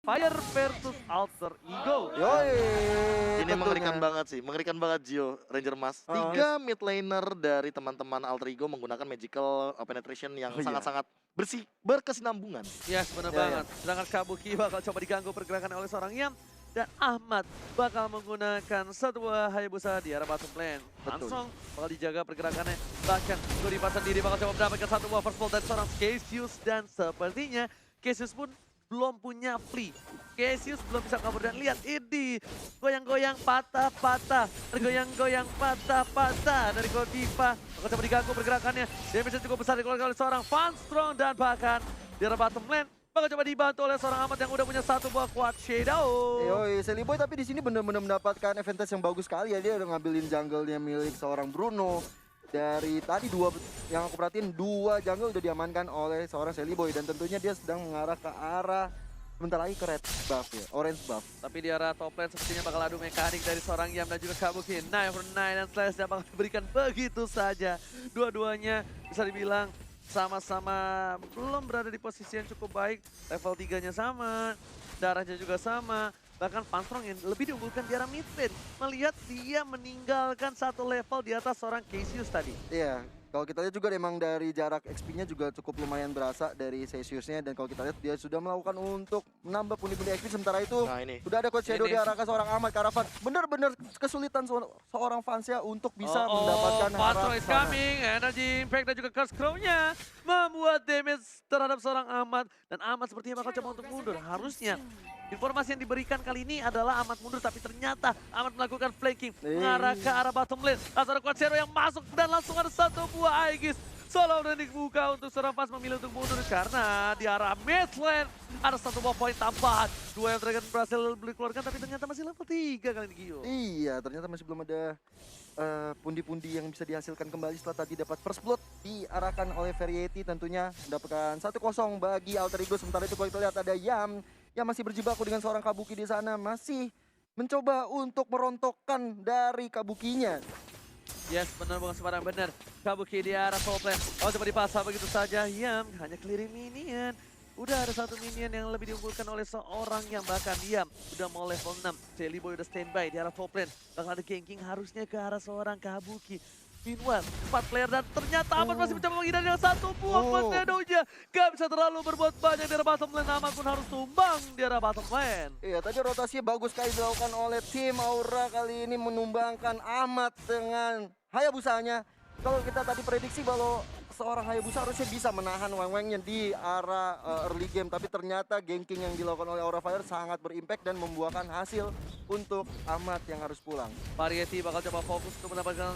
Fire versus Alter Ego. Yoi, Ini tentunya. mengerikan banget sih, mengerikan banget Gio, Ranger Mas. Oh. 3 mid laner dari teman-teman Alter Ego menggunakan magical penetration yang Oh, iya. sangat-sangat bersih, berkesinambungan. Yes, benar Ya, banget. Sedangkan Kabuki bakal coba diganggu pergerakan oleh seorang Yam. Dan Ahmad bakal menggunakan satu buah Hayabusa di arah bottom lane. Betul. Langsung bakal dijaga pergerakannya. Bahkan Godiva sendiri bakal coba mendapatkan satu buah first blood dari seorang Cassius. Dan sepertinya Cassius pun belum punya flea. Cassius belum bisa kabur dan lihat ini. Goyang-goyang patah-patah. Tergoyang-goyang patah-patah dari Godiva. Bakal coba diganggu pergerakannya. Damage cukup besar dikeluarkan oleh seorang Van Strong. Dan bahkan di arah bottom lane bakal coba dibantu oleh seorang Ahmad yang udah punya satu buah quad shadow. Yoi, Sally Boy tapi di sini benar-benar mendapatkan advantage yang bagus sekali ya. Dia udah ngambilin jungle-nya milik seorang Bruno. Dari tadi yang aku perhatiin dua jungle udah diamankan oleh seorang Sally Boy. Dan tentunya dia sedang mengarah ke arah sebentar lagi ke red buff ya, orange buff. Tapi di arah top lane sepertinya bakal adu mekanik dari seorang Yam dan juga Kabuki. 9 dan Slash yang bakal diberikan begitu saja. Dua-duanya bisa dibilang sama-sama belum berada di posisi yang cukup baik. Level 3-nya sama, darahnya juga sama. Bahkan Van Strong yang lebih diunggulkan di arah mid lane. Melihat dia meninggalkan satu level di atas seorang Cassius tadi. Iya, kalau kita lihat juga emang dari jarak XP-nya juga cukup lumayan berasa dari Cassius-nya. Dan kalau kita lihat dia sudah melakukan untuk menambah pundi-pundi XP. Sementara itu Nah ini, udah ada coach shadow Ini. diarahkan seorang Ahmad Karavan. Bener-bener kesulitan seorang fansnya untuk bisa Oh, mendapatkan Van Strong arah is sana. coming. Energy Impact dan juga Curse Crow-nya membuat damage terhadap seorang Ahmad. Dan Ahmad sepertinya bakal coba untuk mundur. Harusnya informasi yang diberikan kali ini adalah Ahmad mundur, tapi ternyata Ahmad melakukan flanking mengarah ke arah bottom lane. Langsung ada Quad Shadow yang masuk dan langsung ada satu buah Aegis. Solo dan dibuka untuk seorang Fast memilih untuk mundur karena di arah mid lane ada satu buah poin tambahan. Dua yang Dragon berhasil dikeluarkan tapi ternyata masih level 3 kali ini Gio. Iya, ternyata masih belum ada pundi-pundi yang bisa dihasilkan kembali setelah tadi dapat first blood diarahkan oleh Variety, tentunya mendapatkan 1-0 bagi Alter Ego. Sementara itu kalau kita lihat ada Yam yang masih berjibaku dengan seorang Kabuki di sana, masih mencoba untuk merontokkan dari Kabukinya. Yes, benar bukan sembarang benar. Kabuki di arah top lane. Oh, coba dipasang begitu saja. Yam hanya clearing minion. Udah ada satu minion yang lebih diunggulkan oleh seorang yang bahkan Yam udah mau level 6. Jelly Boy udah standby di arah top lane. Bakal ada ganking harusnya ke arah seorang Kabuki. Meanwhile, 4 player dan ternyata Ahmad masih mencoba menghindari dengan satu buah Quad Shadow-nya. Gak bisa terlalu berbuat banyak di arah bottom lane. Ahmad pun harus tumbang di arah bottom lane. Iya, tadi rotasinya bagus sekali dilakukan oleh tim Aura kali ini menumbangkan Ahmad dengan Hayabusanya. Kalau kita tadi prediksi kalau seorang Hayabusa harusnya bisa menahan Weng-Wengnya di arah early game, tapi ternyata ganking yang dilakukan oleh Aura Fire sangat berimpact dan membuahkan hasil untuk Ahmad yang harus pulang. Variety bakal coba fokus untuk mendapatkan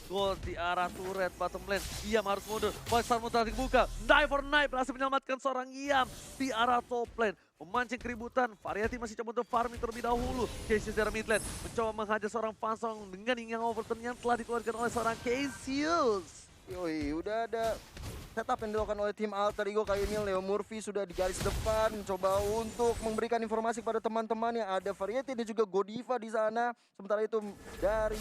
gol di arah turret bottom lane. Yam harus mundur. Poison mutar dibuka. Knife for knife berhasil menyelamatkan seorang Yam di arah top lane. Memancing keributan. Variety masih coba untuk farming terlebih dahulu. Cassius dari mid lane mencoba menghajar seorang Van Strong dengan yang overturn yang telah dikeluarkan oleh seorang Cassius. Yoi, udah ada setup yang dilakukan oleh tim Alter Ego kali ini. Leo Murphy sudah di garis depan, mencoba untuk memberikan informasi kepada teman-temannya. Ada Variety dan juga Godiva di sana. Sementara itu dari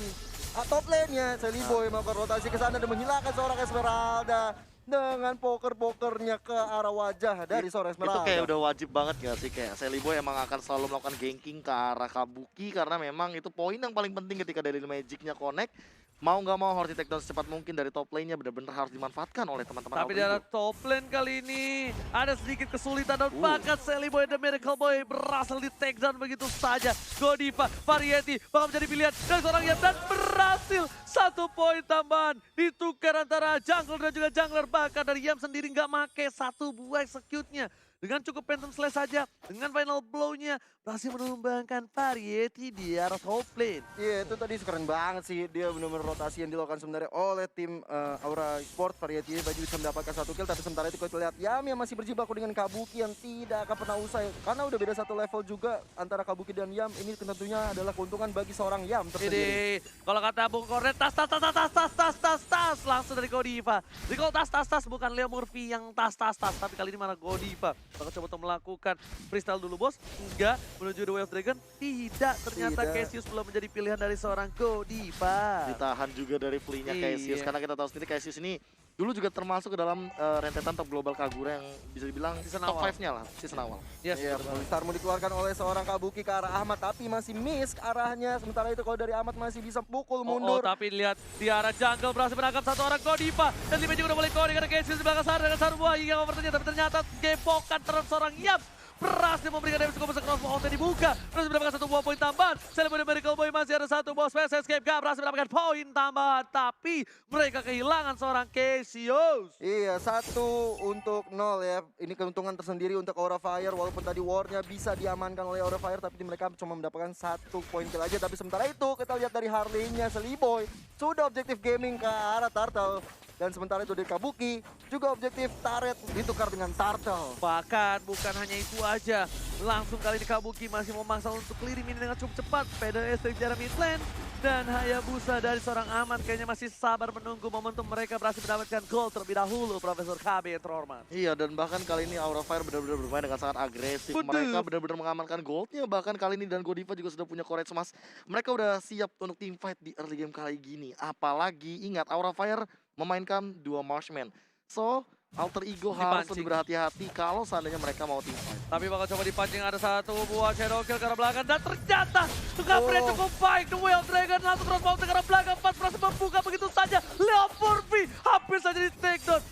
top lane-nya, Sally Boy melakukan rotasi ke sana dan menghilangkan seorang Esmeralda dengan poker-pokernya ke arah wajah dari seorang itu Esmeralda. kayak udah wajib banget gak sih? Kayak Sally Boy emang akan selalu melakukan ganking ke arah Kabuki karena memang itu poin yang paling penting ketika dari Magic-nya connect. Mau nggak mau harus di-take down secepat mungkin dari top lane-nya, benar-benar harus dimanfaatkan oleh teman-teman Tapi Alter di arah Ego. top lane kali ini ada sedikit kesulitan dan bahkan Sally Boy dan Miracle Boy berhasil di take down begitu saja. Godiva, Variety bakal menjadi pilihan dari seorang Yam dan berhasil satu poin tambahan ditukar antara jungler dan juga jungler. Bahkan dari Yam sendiri nggak make satu buah execute-nya. Dengan cukup Phantom Slash saja, dengan final blow-nya berhasil menumbangkan Variety di arah top lane. Iya, itu tadi keren banget sih. Dia benar-benar rotasi yang dilakukan sebenarnya oleh tim Aura Sport. Variety baju bisa mendapatkan satu kill, tapi sementara itu kita lihat Yam yang masih berjibaku dengan Kabuki yang tidak akan pernah usai. Karena udah beda satu level juga antara Kabuki dan Yam. Ini tentunya adalah keuntungan bagi seorang Yam tersendiri. Ini kalau kata Bung Kornet tas langsung dari Godiva. Jadi kalau tas bukan Leo Murphy yang tas tapi kali ini malah Godiva. Bakal coba untuk melakukan freestyle dulu bos. Enggak, menuju The Way of Dragon. Tidak, ternyata Tidak. Cassius belum menjadi pilihan dari seorang Godiva. Ditahan juga dari flea-nya Iya. Cassius karena kita tahu sendiri Cassius ini dulu juga termasuk ke dalam rentetan top global Kagura yang bisa dibilang Season top awal. 5-nya lah, season awal. Yes, Iya, betul banget. Starmu dikeluarkan oleh seorang Kabuki ke arah Ahmad, tapi masih miss ke arahnya. Sementara itu kalau dari Ahmad masih bisa pukul mundur. Tapi lihat di arah jungle berhasil menangkap satu orang Godiva. Dan Lima juga udah mulai coding karena Casey di belakang sana dengan Saru Buah yang overtake, tapi ternyata gepokan terhadap seorang Yam. Berhasil memberikan damage cukup besar, crossbow outnya dibuka. Berhasil mendapatkan satu buah poin tambahan. Celebrity Miracle Boy masih ada satu bos Space Escape, gak berhasil mendapatkan poin tambahan. Tapi mereka kehilangan seorang Cassius. Iya, 1-0 ya. Ini keuntungan tersendiri untuk Aura Fire. Walaupun tadi war-nya bisa diamankan oleh Aura Fire, tapi mereka cuma mendapatkan 1 poin kill aja. Tapi sementara itu kita lihat dari Harley-nya Seliboy sudah objektif gaming ke arah Turtle. Dan sementara itu dari Kabuki juga objektif turret ditukar dengan Turtle. Bahkan bukan hanya itu aja, langsung kali ini Kabuki masih memaksa untuk clearing ini dengan cukup cepat. PDS dari jarak mid lane dan Hayabusa dari seorang Ahmad kayaknya masih sabar menunggu momentum mereka berhasil mendapatkan gol terlebih dahulu. Profesor KB yang terhormat. Iya, dan bahkan kali ini Aura Fire benar-benar bermain dengan sangat agresif. Betul. Mereka benar-benar mengamankan goldnya. Bahkan kali ini dan Godiva juga sudah punya courage emas. Mereka udah siap untuk team fight di early game kali gini. Apalagi ingat Aura Fire memainkan 2 marksman. So, Alter Ego harus Dipancing. lebih berhati-hati kalau seandainya mereka mau team fight. Tapi bakal coba dipancing, ada satu buah shadow kill ke arah belakang dan ternyata covernya cukup baik. The Wild Dragon langsung crossbow ke arah belakang, pas berhasil membuka begitu saja. Leo Murphy hampir saja di takedown.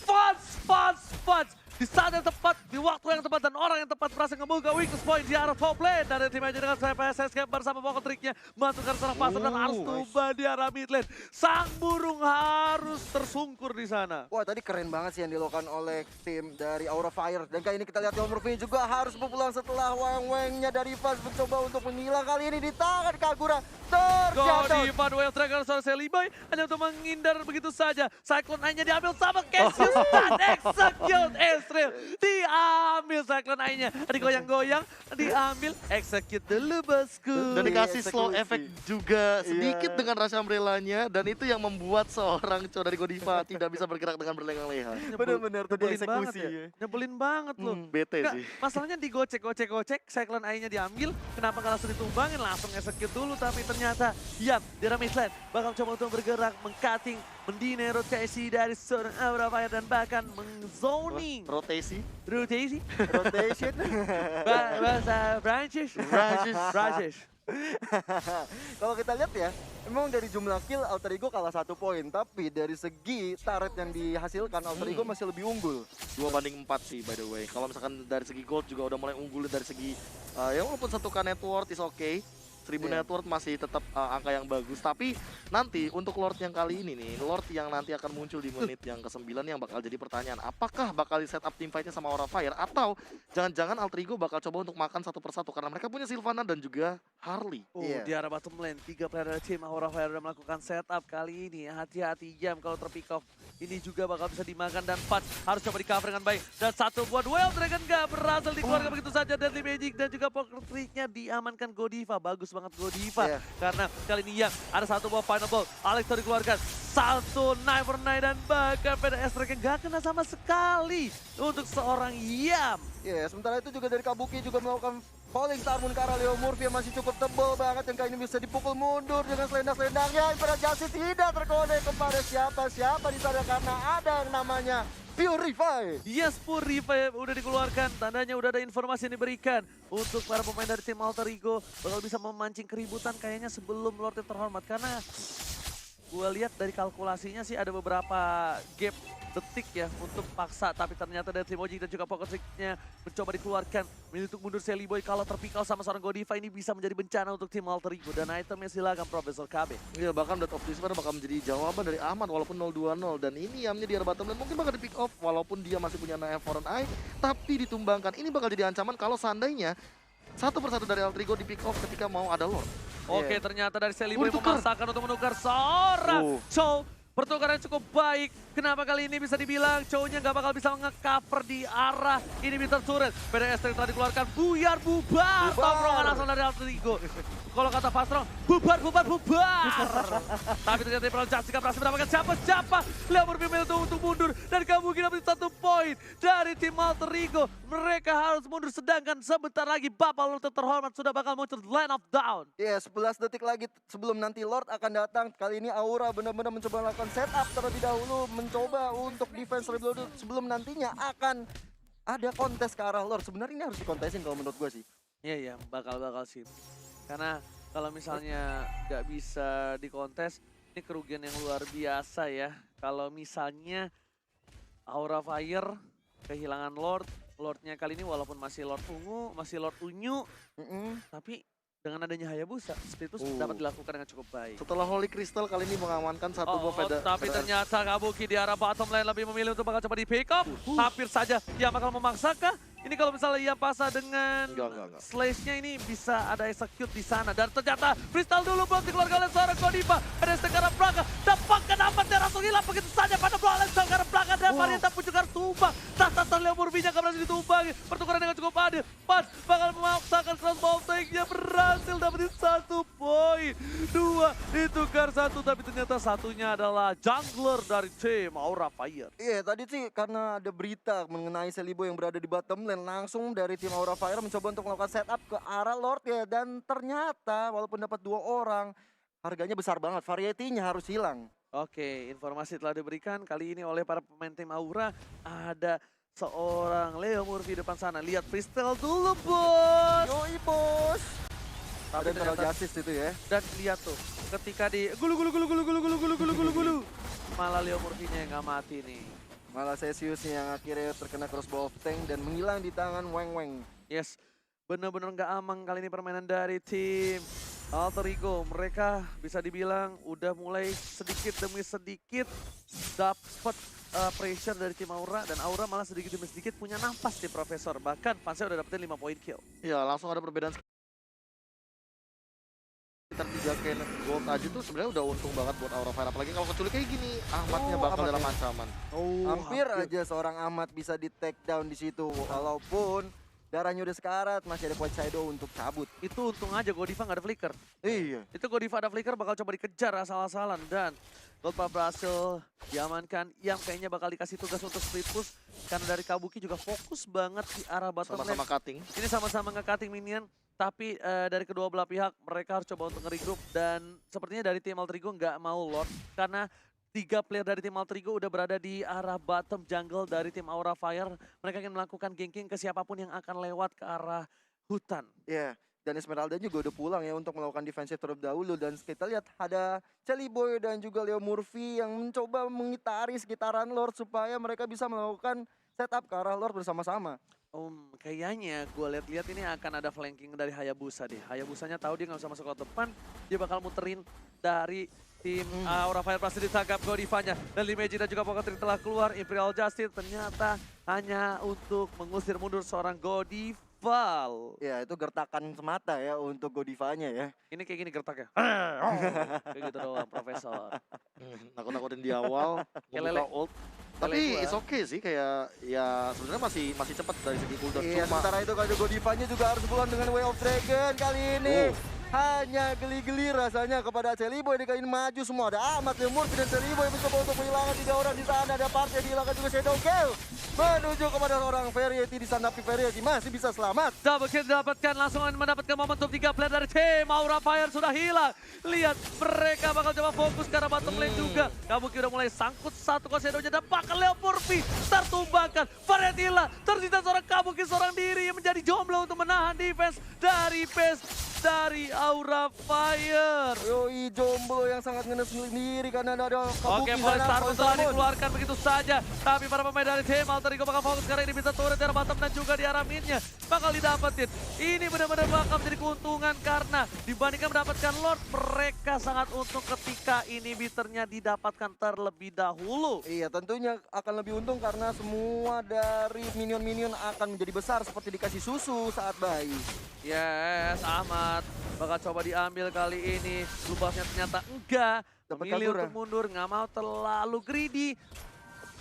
Fans. Di saat yang tepat, di waktu yang tepat, dan orang yang tepat berhasil ngebuka weakness point di arah top lane. Dari tim aja dengan CPS Escape bersama pokok triknya masukkan serang pasar dan harus tumbang di arah mid lane. Sang burung harus tersungkur di sana. Wah, tadi keren banget sih yang dilakukan oleh tim dari Aura Fire. Dan kali ini kita lihat Leo Murphy juga harus berpulang setelah weng-wengnya dari Faz mencoba untuk menilang. Kali ini di tangan Kagura terjatuh. Godiva Wild Dragon seorang Seliboy hanya untuk menghindar begitu saja. Cyclone Eye-nya diambil sama Cassius dan execute Ezreal. Diambil Cyclone Eye-nya. Digoyang-goyang, diambil, execute dulu bosku. Dan dikasih Iya, slow eksekusi. effect juga sedikit Iya. dengan Rush Umbrella-nya. Dan itu yang membuat seorang cowok dari Godiva tidak bisa bergerak dengan berlengang-lenga. Bener-bener tuh Nyebelin banget dieksekusi. ya. Nyebelin banget loh. Bete Nggak, sih. masalahnya digocek, Cyclone Eye-nya diambil, kenapa nggak langsung ditumbangin, langsung execute dulu, tapi ternyata Yap di arah mid lane bakal coba untuk bergerak, meng-cutting, mendinai rotasi dari seorang Aura Fire dan bahkan meng-zoning. Rotasi. Rotasi? Rotation. Bahasa Prancis? Prancis. Kalau kita lihat ya, memang dari jumlah kill Alter Ego kalah 1 poin, tapi dari segi turret yang dihasilkan Alter Ego masih lebih unggul. 2-4 sih by the way. Kalau misalkan dari segi gold juga udah mulai unggul dari segi ya walaupun 1K net worth is okay. 1000 Iya. net worth masih tetap angka yang bagus. Tapi nanti untuk Lord yang kali ini nih, Lord yang nanti akan muncul di menit yang ke-9 yang bakal jadi pertanyaan. Apakah bakal di setup team fight-nya sama Aura Fire atau jangan-jangan Alter Ego bakal coba untuk makan satu persatu karena mereka punya Sylvana dan juga Harley. Di Iya. arah bottom lane, 3 player dari tim Aura Fire sudah melakukan setup kali ini. Hati-hati Jam kalau terpick off. Ini juga bakal bisa dimakan dan Fudge harus coba di cover dengan baik. Dan satu buat Wild Dragon gak berhasil dikeluarkan begitu saja. Deadly Magic dan juga poker tricknya diamankan Godiva. Bagus banget Godiva. Iya. Karena kali ini Yang ada satu buah final ball. Alex dikeluarkan. Satu knife for knife dan bahkan PDS mereka gak kena sama sekali untuk seorang Yam. Iya, sementara itu juga dari Kabuki juga melakukan falling star moon ke arah Leo Murphy yang masih cukup tebal banget, yang kali ini bisa dipukul mundur dengan selendang-selendangnya. Imperial Justice tidak terkonek kepada siapa-siapa di sana karena ada yang namanya Purify. Yes, Purify udah dikeluarkan, tandanya udah ada informasi yang diberikan untuk para pemain dari tim Alter Ego bakal bisa memancing keributan kayaknya sebelum Lord yang terhormat, karena gue lihat dari kalkulasinya sih ada beberapa gap detik ya untuk paksa, tapi ternyata dari Trimoji dan juga Pocket Trick-nya mencoba dikeluarkan untuk mundur Seliboy. Kalau terpikau sama seorang Godiva ini bisa menjadi bencana untuk tim Alter Ego, dan itemnya silakan Profesor KB. Iya, bahkan Death of Despair bakal menjadi jawaban dari Ahmad walaupun 0-2-0. Dan ini Yamnya di arah bottom lane mungkin bakal di pick off walaupun dia masih punya Knife for an Eye, tapi ditumbangkan. Ini bakal jadi ancaman kalau seandainya satu persatu dari Alter Ego di pick off ketika mau ada Lord. Oke, ternyata dari Seliboy ditukar. memaksakan untuk menukar seorang Chow. Pertukaran cukup baik. Kenapa kali ini bisa dibilang Chow-nya nggak bakal bisa nge-cover di arah inhibitor turret. PDS yang telah dikeluarkan, buyar bubar. Tongkrongan langsung dari Alter Ego. Kalau kata Pastrong, bubar. Tapi ternyata Imperial Justice berhasil mendapatkan siapa. Leo Murphy untuk mundur. Dan Kabuki dapat 1 poin dari tim Alter Ego. Mereka harus mundur, sedangkan sebentar lagi Bapak Lord terhormat sudah bakal muncul line of down. Iya, 11 detik lagi sebelum nanti Lord akan datang. Kali ini Aura benar-benar mencoba melakukan setup terlebih dahulu, mencoba untuk defense terlebih dahulu sebelum nantinya akan ada kontes ke arah Lord. Sebenarnya ini harus dikontesin kalau menurut gue sih. Iya, bakal sih. Karena kalau misalnya nggak bisa dikontes, ini kerugian yang luar biasa ya. Kalau misalnya Aura Fire kehilangan Lord, Lordnya kali ini walaupun masih Lord Ungu, masih Lord Unyu, tapi dengan adanya Hayabusa, split push dapat dilakukan dengan cukup baik. Setelah Holy Crystal kali ini mengamankan satu buah Tapi ternyata Kabuki di arah bottom lane lebih memilih untuk bakal coba di pick up. Hampir saja dia bakal memaksakan. Ini kalau misalnya ia pasah dengan Enggak. slash-nya ini bisa ada execute di sana. Dan ternyata freestyle dulu blok dikeluarkan oleh seorang Godiva. Ada sekarang Braga. Dapatkan amatnya langsung hilang begitu saja pada bola oleh sekarang Braga. Dan Varieta pun juga harus tumbang. Tata Leo Murphy-nya gak berhasil ditumbangi. Pertukaran dengan cukup adil. Pas bakal memaksakan crossbow take-nya berhasil dapetin 1 poin. 2 ditukar 1 tapi ternyata satunya adalah jungler dari tim Aura Fire. Iya, tadi sih karena ada berita mengenai Celibo yang berada di bottom lane, langsung dari tim Aura Fire mencoba untuk melakukan setup ke arah Lord ya, dan ternyata walaupun dapat 2 orang, harganya besar banget, variety-nya harus hilang. Oke, informasi telah diberikan kali ini oleh para pemain tim Aura. Ada seorang Leo Murphy depan sana. Lihat freestyle dulu, bos. Yoi bos. Tapi Ada Internal ternyata, Justice itu ya. dan lihat tuh, ketika di gulu. Malah Leo Murphy-nya yang nggak mati nih. Malah Cesius yang akhirnya terkena crossbow of tank dan menghilang di tangan Weng. Yes, bener-bener nggak aman kali ini permainan dari tim Alter Ego. Mereka bisa dibilang udah mulai sedikit demi sedikit dapat pressure dari tim Aura, dan Aura malah sedikit demi sedikit punya nafas di Profesor. Bahkan fansnya udah dapetin 5 poin kill. Ya, langsung ada perbedaan sekitar 3 Kenneth Gold aja tuh sebenarnya udah untung banget buat Aura Fire. Apalagi kalau kecuali kayak gini, Ahmadnya bakal Ahmad dalam ya. ancaman. Hampir aja seorang Ahmad bisa di take down di situ, walaupun darahnya udah sekarat, masih ada White Shadow untuk cabut. Itu untung aja Godiva nggak ada flicker. Iya. Itu Godiva ada flicker bakal coba dikejar asal-asalan, dan Goldpa berhasil diamankan. Yang kayaknya bakal dikasih tugas untuk split push karena dari Kabuki juga fokus banget di arah bottom lane. Sama-sama cutting. Ini sama-sama nge-cutting minion, tapi dari kedua belah pihak mereka harus coba untuk nge-regroup, dan sepertinya dari tim Alter Ego nggak mau Lord karena 3 player dari tim Alter Ego udah berada di arah bottom jungle dari tim Aura Fire. Mereka ingin melakukan ganking ke siapapun yang akan lewat ke arah hutan. Iya, dan Esmeralda juga udah pulang ya untuk melakukan defensive terlebih dahulu, dan kita lihat ada Celiboy dan juga Leo Murphy yang mencoba mengitari sekitaran Lord supaya mereka bisa melakukan setup ke arah Lord bersama-sama. Kayaknya gue lihat-lihat ini akan ada flanking dari Hayabusa deh. Hayabusanya tahu dia nggak bisa masuk ke depan, dia bakal muterin dari tim Aura Fire. Pasti ditangkap Godivanya, dan Limeji dan juga Pokatri telah keluar. Imperial Justice ternyata hanya untuk mengusir mundur seorang Godival. Ya, itu gertakan semata ya untuk Godivanya ya. Ini kayak gini gertaknya. Kayak gitu doang, Profesor. Nakut-nakutin di awal, Kayak membuka lele. ult. Lele Tapi gua. it's okay sih, kayak ya sebenarnya masih cepat dari segi cooldown. Iya, Cuma sementara itu kalau Godivanya juga harus pulang dengan Way of Dragon kali ini. Hanya geli-geli rasanya kepada Celiboy. Ini kali ini maju semua. Ada Ahmad, Leo Murphy, dan Celiboy yang mencoba untuk menghilangkan 3 orang di sana. Ada Party yang dihilangkan juga Shadow Gale. Menuju kepada seorang Variety di sana, tapi Variety masih bisa selamat. Double kill didapatkan, langsung mendapatkan momentum 3 player dari tim Aura Fire sudah hilang. Lihat, mereka bakal coba fokus ke arah bottom lane juga. Kabuki udah mulai sangkut satu Kosedonya, dan bakal Leo Murphy tertumbangkan. Variety hilang, tersisa seorang Kabuki seorang diri yang menjadi jomblo untuk menahan defense dari base dari Aura Fire. Yoi, jomblo yang sangat ngenes sendiri karena ada Oke, Kabuki Volley sana, Star Volley telah Star. dikeluarkan begitu saja. Tapi para pemain dari tim Alter Ego bakal fokus karena ini bisa turun di arah bottom dan juga di arah midnya. Bakal didapetin. Ini benar-benar bakal menjadi keuntungan karena dibandingkan mendapatkan Lord, mereka sangat untung ketika ini biternya didapatkan terlebih dahulu. Iya, tentunya akan lebih untung karena semua dari minion-minion akan menjadi besar seperti dikasih susu saat bayi. Yes, Ahmad bakal coba diambil kali ini. Blue buff-nya ternyata enggak. Dapat Memilih kabur, untuk mundur, nggak mau terlalu greedy.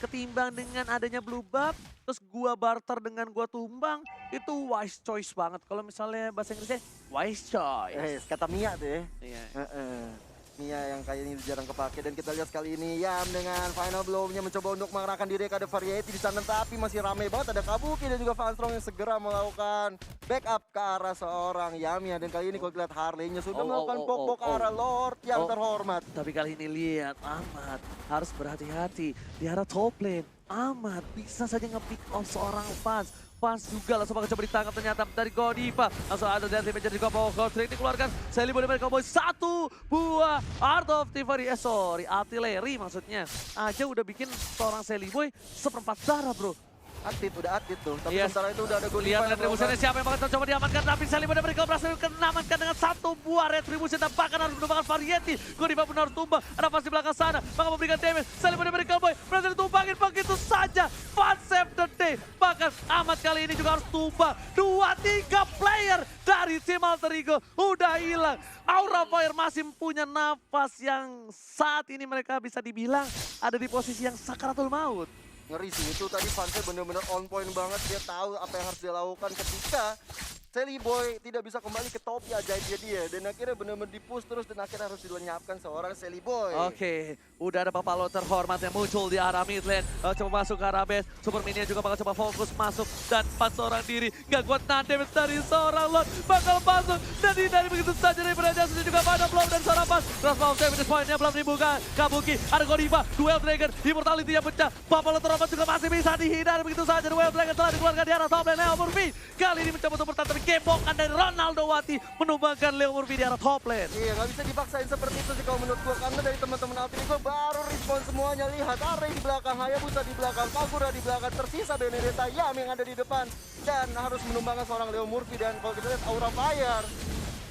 Ketimbang dengan adanya blue buff, terus gua barter dengan gua tumbang, itu wise choice banget. Kalau misalnya bahasa Inggrisnya wise choice. Kata Mia tuh ya. Iya. Mia yang kayaknya jarang kepake, dan kita lihat sekali ini Yam dengan final blow-nya mencoba untuk mengarahkan diri ke ada Variety di sana, tapi masih ramai banget, ada Kabuki dan juga Fanstrong yang segera melakukan backup ke arah seorang Yamia, dan kali ini kalau lihat Harley-nya sudah melakukan pokok ke arah Lord yang terhormat. Tapi kali ini lihat Ahmad harus berhati-hati di arah top lane. Ahmad bisa saja nge-pick off seorang Fans. Fans juga langsung bakal coba ditangkap ternyata dari Godiva. Langsung ada dari damage juga Power Gold Trick dikeluarkan. Sally boleh mereka Cowboy satu buah Art of Thievery. Sorry, artileri maksudnya. Aja udah bikin seorang Sally Boy seperempat darah bro. Udah aktif tuh, tapi Yes. sementara itu udah ada Godiva Lihat yang retribusinya melakukan- siapa yang bakal coba diamankan, tapi Sally benar mereka berhasil menamankan dengan satu buah retribusi dan bahkan harus menumbangkan Variety. Godiva pun harus tumbang, ada pas di belakang sana, maka memberikan damage. Sally benar mereka boy berhasil ditumbangin begitu saja. Fun save the day, bahkan Ahmad kali ini juga harus tumbang. 2-3 player dari tim Alter Ego udah hilang. Aura Fire masih punya nafas yang saat ini mereka bisa dibilang ada di posisi yang sakaratul maut. Ngeri sih, itu tadi Fansnya bener-bener on point banget. Dia tahu apa yang harus dia lakukan ketika Sally Boy tidak bisa kembali ke topi ajaibnya dia. Dan akhirnya bener-bener di-push terus dan akhirnya harus dilenyapkan seorang Sally Boy. Oke, udah ada Papalo terhormat yang muncul di arah mid lane. Coba masuk ke arah base, Super Minion juga bakal coba fokus masuk. Dan 4 seorang diri, gak kuat nahan damage dari seorang Lord. Bakal masuk dan dihindari begitu saja dari Braja. Sudah juga pada blow dan seorang pas. Rasmal damage point-nya belum dibuka. Kabuki, ada Godiva, Duel Dragon, Immortality yang pecah. Papalo terhormat juga masih bisa dihindari begitu saja. Duel Dragon telah dikeluarkan di arah top lane. Leo Murphy kali ini mencoba untuk bertahan, tapi gembokan dari Ronaldo Wati menumbangkan Leo Murphy di arah top lane. Iya, nggak bisa dipaksain seperti itu sih kalau menurut gua, karena dari teman-teman Alter Ego baru respon semuanya. Lihat Array di belakang, Hayabusa di belakang, Kagura di belakang, tersisa Benedetta Yam yang ada di depan dan harus menumbangkan seorang Leo Murphy. Dan kalau kita lihat Aura Fire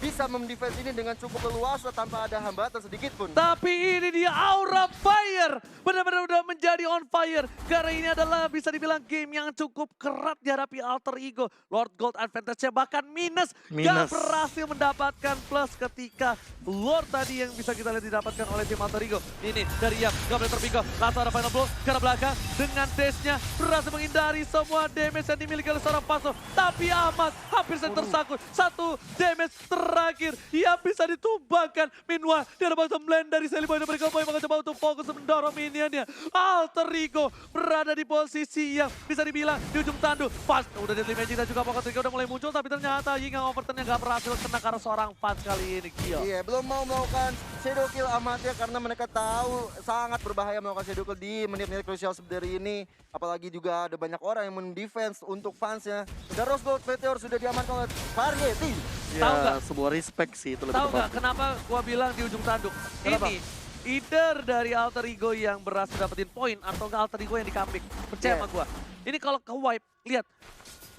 bisa mendefense ini dengan cukup leluasa tanpa ada hambatan sedikit pun. Tapi ini dia Aura Fire. Benar-benar udah menjadi on fire. Karena ini adalah bisa dibilang game yang cukup kerat dihadapi Alter Ego. Lord Gold advantage-nya bahkan minus. Gak berhasil mendapatkan plus ketika Lord tadi yang bisa kita lihat didapatkan oleh tim Alter Ego. Ini dari Yam, gak boleh terpikau. Langsung ada final blow ke arah belakang. Dengan dash-nya berhasil menghindari semua damage yang dimiliki oleh seorang Paso. Tapi Ahmad hampir saja tersangkut. Satu damage terakhir yang bisa ditumbangkan. Meanwhile, di ada bottom lane dari Sally Boy dan mereka Boy bakal coba untuk fokus mendorong minionnya. Alter Ego berada di posisi yang bisa dibilang di ujung tanduk. Fast, udah Deadly Magic dan juga Pocket Trigger udah mulai muncul, tapi ternyata Ying yang overturn yang gak berhasil kena karena seorang Fast kali ini. Gio. Iya, belum mau melakukan shadow kill amatnya karena mereka tahu sangat berbahaya melakukan shadow kill di menit-menit krusial seperti ini. Apalagi juga ada banyak orang yang mendefense untuk fansnya. Dan Rose Gold Meteor sudah diamankan oleh Variety. Ya, Tahu nggak? sebuah respect sih itu lebih Tahu nggak tepat. kenapa gua bilang di ujung tanduk? Kenapa? Ini either dari Alter Ego yang berhasil dapetin poin atau enggak Alter Ego yang di comeback. Percaya sama gua. Ini kalau ke wipe, lihat.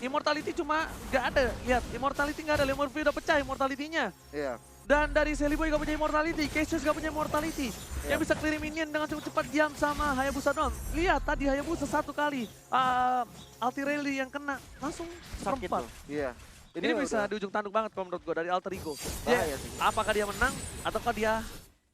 Immortality cuma nggak ada. Lihat, Immortality nggak ada. Leo Murphy udah pecah Immortality-nya. Iya. Dan dari Sally Boy gak punya Immortality, Cassius gak punya Immortality. Iya. Yang bisa clear minion dengan cukup cepat diam sama Hayabusa doang. Lihat tadi Hayabusa satu kali. Altirelli yang kena, langsung Sakit seperempat. tuh. Iya. Ini bisa udah di ujung tanduk banget kalau menurut gue dari Alter Ego. bahaya sih. Apakah dia menang ataukah dia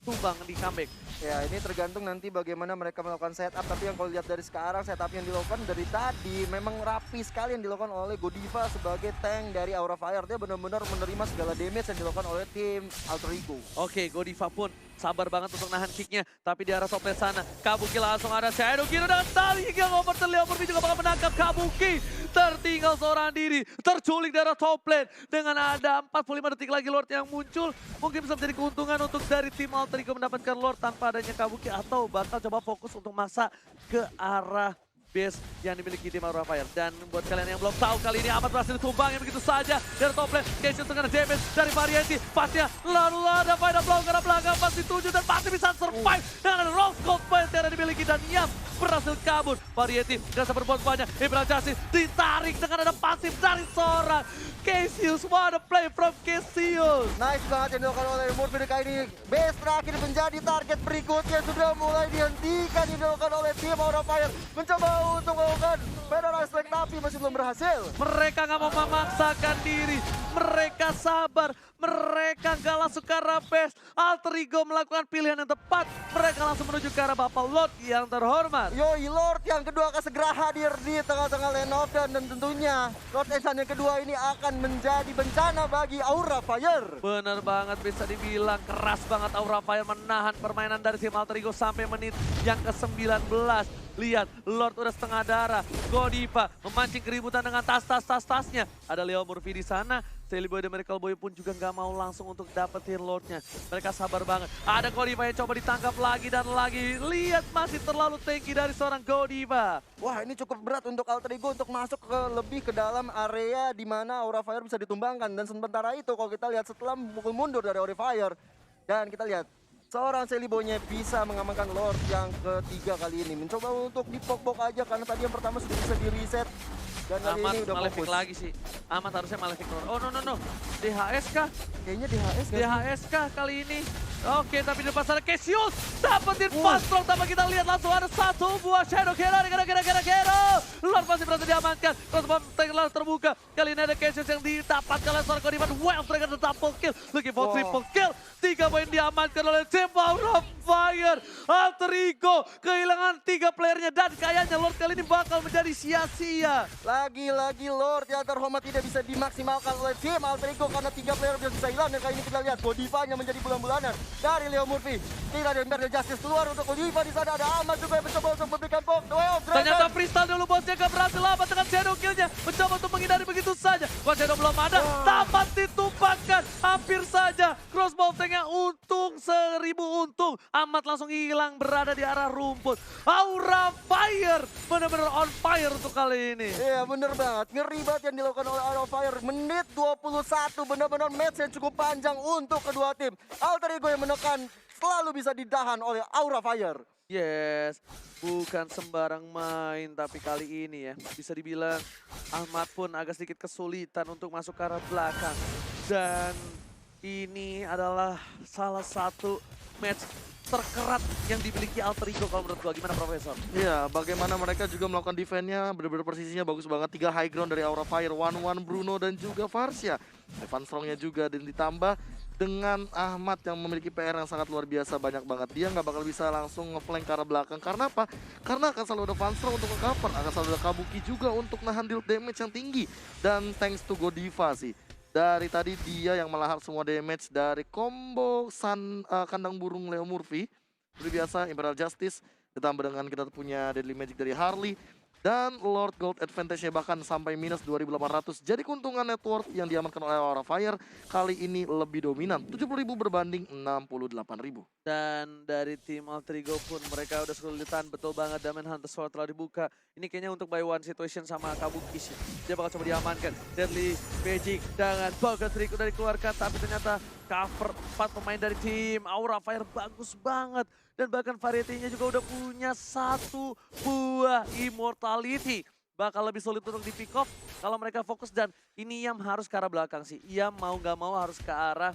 tumbang di comeback? Ya, ini tergantung nanti bagaimana mereka melakukan setup. Tapi yang kalau lihat dari sekarang, setup yang dilakukan dari tadi memang rapi sekali yang dilakukan oleh Godiva sebagai tank dari Aura Fire. Dia benar-benar menerima segala damage yang dilakukan oleh tim Alter Ego. Oke, Godiva pun sabar banget untuk nahan kicknya. Tapi di arah top lane sana, Kabuki langsung ada Shadow Kill dan tali yang overturn. Leo Murphy juga bakal menangkap Kabuki. Tertinggal seorang diri, terculik dari arah top lane. Dengan ada 45 detik lagi Lord yang muncul. Mungkin bisa menjadi keuntungan untuk dari tim Alter Ego mendapatkan Lord tanpa adanya Kabuki. Atau bakal coba fokus untuk masa ke arah base yang dimiliki tim Aura Fire. Dan buat kalian yang belum tahu, kali ini Ahmad berhasil ditumbangin begitu saja dari top lane. Cassius dengan damage dari Variety. Pasnya lalu ada final blow ke arah belakang, pasti 7 dan pasti bisa survive dengan ada Rose Gold Point yang dimiliki dan Yam berhasil kabur. Variety gak bisa berbuat banyak. Ibrahim Justice ditarik dengan ada pasif dari seorang Cassius. What a play from Cassius. Nice banget yang dilakukan oleh Murphy kali ini. Base terakhir menjadi target berikutnya sudah mulai dihentikan yang dilakukan oleh tim Aura Fire. Mencoba untuk melakukan Paradise Strike tapi masih belum berhasil. Mereka nggak mau memaksakan diri. Mereka sabar. Mereka nggak langsung ke arah base. Alter Ego melakukan pilihan yang tepat. Mereka langsung menuju ke arah Bapak Lord yang terhormat. Ahmad. Yoi, Lord yang kedua akan segera hadir di tengah-tengah lane of dan tentunya Lord Ensan yang kedua ini akan menjadi bencana bagi Aura Fire. Bener banget, bisa dibilang keras banget Aura Fire menahan permainan dari tim Alter Ego sampai menit yang ke-19. Lihat, Lord udah setengah darah. Godiva memancing keributan dengan tas-tasnya. Ada Leo Murphy di sana. Sally Boy dan Miracle Boy pun juga nggak mau langsung untuk dapetin Lordnya. Mereka sabar banget. Ada Godiva yang coba ditangkap lagi dan lagi. Lihat, masih terlalu tanky dari seorang Godiva. Wah, ini cukup berat untuk Alter Ego untuk masuk lebih ke dalam area di mana Aura Fire bisa ditumbangkan. Dan sementara itu kalau kita lihat setelah mukul mundur dari Aura Fire. Dan kita lihat seorang Sally Boy-nya bisa mengamankan Lord yang ketiga kali ini. Mencoba untuk dipok-pok aja karena tadi yang pertama sudah bisa di-reset. Dan kali Ahmad ini udah Malefic fokus. lagi sih. Ahmad harusnya Malefic. Oh no. DHS kah? Kayaknya DHS kan? DHS kah kali ini? Oke, tapi di depan sana Cassius dapetin fast strong, tapi kita lihat langsung ada satu buah shadow kira. Lord masih berhasil diamankan. Telah terbuka. Kali ini ada Cassius yang didapatkan oleh seorang Godiva. Well, mereka ada double kill. Looking for triple kill. 3 poin diamankan oleh tim Aura Fire. Alter Ego kehilangan 3 playernya dan kayaknya Lord kali ini bakal menjadi sia-sia. Lagi-lagi Lord yang terhormat tidak bisa dimaksimalkan oleh tim Alter Ego karena 3 player bisa hilang. Dan kali ini kita lihat Godivanya menjadi bulan-bulanan dari Leo Murphy. Tidak ada Imperial Justice keluar untuk Godiva di sana. Ada Ahmad juga yang mencoba untuk memberikan poke. Ternyata freestyle dulu bosnya gak berhasil apa dengan shadow killnya. Mencoba untuk menghindari begitu saja. Wah, shadow belum ada. Tamat ditumpahkan. Hampir saja. Crossbow tanknya untung 1000 untung. Ahmad langsung hilang berada di arah rumput. Aura Fire benar-benar on fire untuk kali ini. Iya bener banget. Ngeri banget yang dilakukan oleh Aura Fire. Menit 21 benar-benar match yang cukup panjang untuk kedua tim. Alter Ego yang menekan selalu bisa ditahan oleh Aura Fire. Yes, bukan sembarang main, tapi kali ini ya bisa dibilang Ahmad pun agak sedikit kesulitan untuk masuk ke arah belakang. Dan ini adalah salah satu match terkerat yang dimiliki Alter Ego kalau menurut gua. Gimana Profesor? Iya, bagaimana mereka juga melakukan defense-nya, benar-benar posisinya bagus banget. 3 high ground dari Aura Fire, 1-1 Bruno dan juga Varsya. Evan Strong-nya juga dan ditambah dengan Ahmad yang memiliki PR yang sangat luar biasa, banyak banget. Dia nggak bakal bisa langsung ngeflank ke arah belakang. Karena apa? Karena akan selalu ada Van Strong untuk nge-cover, akan selalu ada Kabuki juga untuk nahan deal damage yang tinggi. Dan thanks to Godiva sih. Dari tadi dia yang melahap semua damage dari combo kandang burung Leo Murphy. Seperti biasa, Imperial Justice ditambah dengan kita punya Deadly Magic dari Harley. Dan Lord Gold advantage-nya bahkan sampai minus 2800. Jadi keuntungan network yang diamankan oleh Aura Fire kali ini lebih dominan. 70.000 berbanding 68.000. Dan dari tim Alter Ego pun mereka udah kesulitan, betul banget. Diamond Hunter Sword telah dibuka. Ini kayaknya untuk buy one situation sama Kabuki sih. Dia bakal coba diamankan. Deadly Magic dengan Boga Trick udah dikeluarkan. Tapi ternyata cover 4 pemain dari tim Aura Fire bagus banget. Dan bahkan variety-nya juga udah punya 1 buah Immortality. Bakal lebih sulit untuk di pick off kalau mereka fokus. Dan ini Yam harus ke arah belakang sih. Yam mau gak mau harus ke arah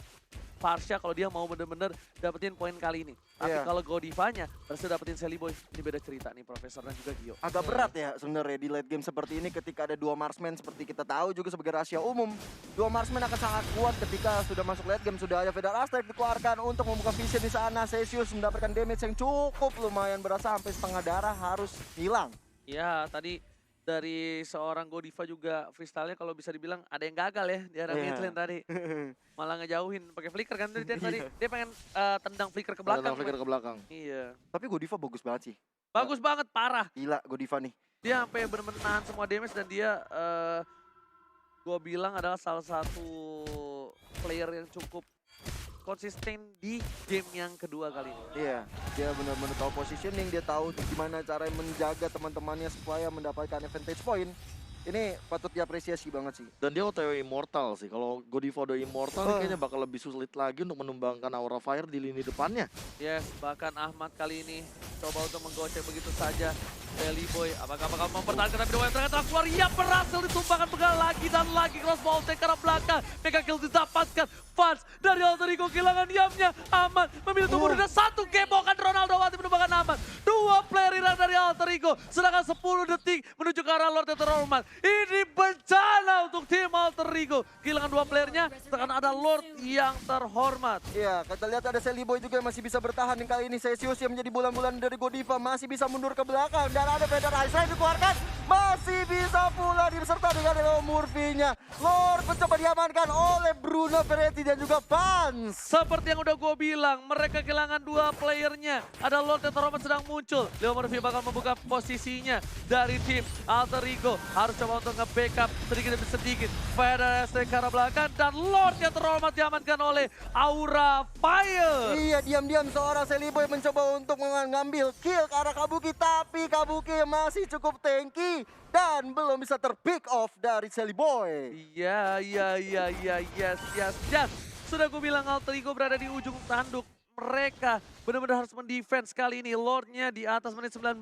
Varsya kalau dia mau bener-bener dapetin poin kali ini. Tapi kalau Godivanya berhasil dapetin Sally Boy, ini beda cerita nih Profesor dan juga Gio. Agak berat ya sebenarnya di late game seperti ini ketika ada 2 marksman seperti kita tahu juga sebagai rahasia umum. 2 marksman akan sangat kuat ketika sudah masuk late game. Sudah ada Fedar Astrek dikeluarkan untuk membuka vision di sana. Cassius mendapatkan damage yang cukup lumayan berasa sampai setengah darah harus hilang. Ya tadi dari seorang Godiva juga freestyle-nya kalau bisa dibilang ada yang gagal ya di arah mid lane tadi. Malah ngejauhin pakai flicker kan tadi. Dia pengen tendang flicker ke belakang. Tendang flicker ke belakang. Iya. Tapi Godiva bagus banget sih. Bagus banget, parah. Gila Godiva nih. Dia sampai bener-bener nahan semua damage dan dia gue bilang adalah salah satu player yang cukup konsisten di game yang kedua kali ini. Iya, dia benar-benar tahu positioning, dia tahu gimana cara menjaga teman-temannya supaya mendapatkan advantage point. Ini patut diapresiasi banget sih. Dan dia OTW Immortal sih. Kalau Godiva udah Immortal dia kayaknya bakal lebih sulit lagi untuk menumbangkan Aura Fire di lini depannya. Yes, bahkan Ahmad kali ini coba untuk menggocek begitu saja. Sally Boy, apakah bakal mempertahankan tapi yang ternyata keluar, ia berhasil ditumpahkan pegang lagi dan lagi cross volley ke arah belakang. Mega kill didapatkan, Fans dari Alter Ego kehilangan diamnya, Aman memilih tunggu dan satu gemokan Ronaldo Wati menumbangkan Aman. Dua player hilang dari Alter Ego, sedangkan 10 detik menuju ke arah Lord yang terhormat. Ini bencana untuk tim Alter Ego, kehilangan dua playernya, sedangkan ada Lord yang terhormat. Iya, kita lihat ada Sally Boy juga yang masih bisa bertahan. Dan kali ini Celsius yang menjadi bulan-bulan dari Godiva masih bisa mundur ke belakang. Dan ada Vader Ice Ray dikeluarkan, masih bisa pula diserta dengan Leo Murphy-nya. Lord mencoba diamankan oleh Bruno Ferretti dan juga Fans. Seperti yang udah gue bilang, mereka kehilangan dua playernya. Ada Lord yang terhormat sedang muncul. Leo Murphy bakal membuka posisinya dari tim Alter Ego. Harus coba untuk nge-backup sedikit demi sedikit. Vader ST ke arah belakang dan Lord yang terhormat diamankan oleh Aura Fire. Iya, diam-diam seorang Sally Boy mencoba untuk mengambil kill ke arah Kabuki. Tapi Kabuki masih cukup tanky dan belum bisa ter-pick off dari Sally Boy. Iya, yes. Sudah gue bilang Alter Ego berada di ujung tanduk. Mereka benar-benar harus mendefense kali ini. Lordnya di atas menit 19.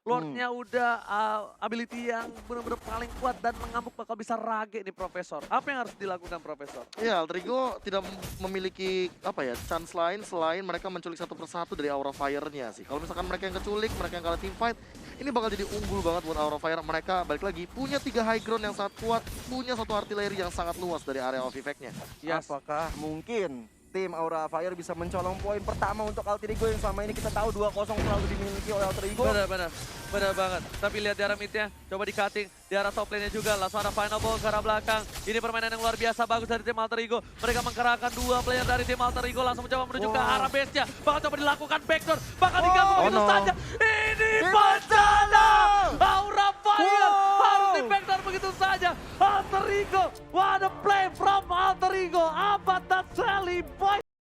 Lordnya udah ability yang benar-benar paling kuat dan mengamuk bakal bisa rage nih Profesor. Apa yang harus dilakukan Profesor? Ya, Alter Ego tidak memiliki chance lain selain mereka menculik satu persatu dari Aura Fire-nya sih. Kalau misalkan mereka yang keculik, mereka yang kalah team fight, ini bakal jadi unggul banget buat Aura Fire. Mereka balik lagi punya 3 high ground yang sangat kuat, punya satu artileri yang sangat luas dari area of effect-nya. Yes. Apakah mungkin tim Aura Fire bisa mencolong poin pertama untuk Alter Ego yang selama ini kita tahu 2-0 selalu dimiliki oleh Alter Ego? Benar banget. Tapi lihat di arah mid-nya, coba di cutting. Di arah top lane-nya juga, langsung ada final ball ke arah belakang. Ini permainan yang luar biasa bagus dari tim Alter Ego. Mereka mengkerahkan 2 player dari tim Alter Ego, langsung mencoba menuju ke arah base-nya. Bakal coba dilakukan backdoor, bakal diganggu begitu saja. Ini bencana! Aura Fire harus di backdoor begitu saja. Alter Ego, what a play from Alter Ego. Abat dan Sally Boy.